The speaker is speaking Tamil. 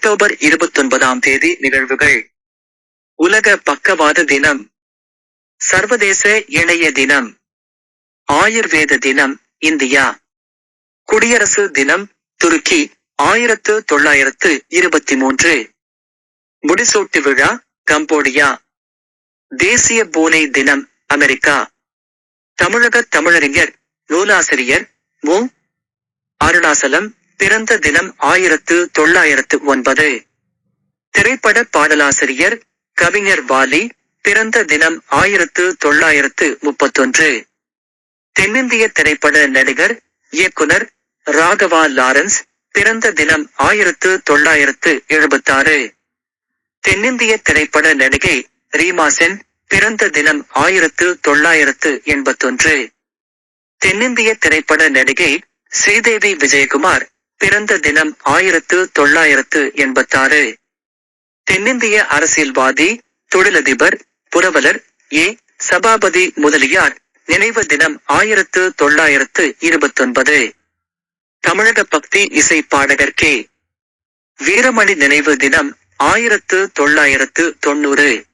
அக்டோபர் 29ஆம் தேதி நிகழ்வுகள். உலக பக்கவாத தினம், சர்வதேச இணைய தினம், ஆயுர்வேத தினம், இந்தியா. குடியரசு தினம், துருக்கி, 1923. முடிசூட்டு விழா, கம்போடியா. தேசிய பூனை தினம், அமெரிக்கா. தமிழக தமிழறிஞர், நூலாசிரியர் மு. அருணாசலம் பிறந்த தினம் 1909. திரைப்பட பாடலாசிரியர், கவிஞர் வாலி பிறந்த தினம் 1931. தென்னிந்திய திரைப்பட நடிகர், இயக்குனர் ராகவா லாரன்ஸ் பிறந்த தினம் 1976. தென்னிந்திய திரைப்பட நடிகை ரீமா சென் பிறந்த தினம் 1981. தென்னிந்திய திரைப்பட நடிகை ஸ்ரீதேவி விஜயகுமார் பிறந்த தினம் 1986. தென்னிந்திய அரசியல்வாதி, தொழிலதிபர், புரவலர் ஏ. சபாபதி முதலியார் நினைவு தினம் 1929. தமிழக பக்தி இசை பாடகர் கே. வீரமணி நினைவு தினம் 1990.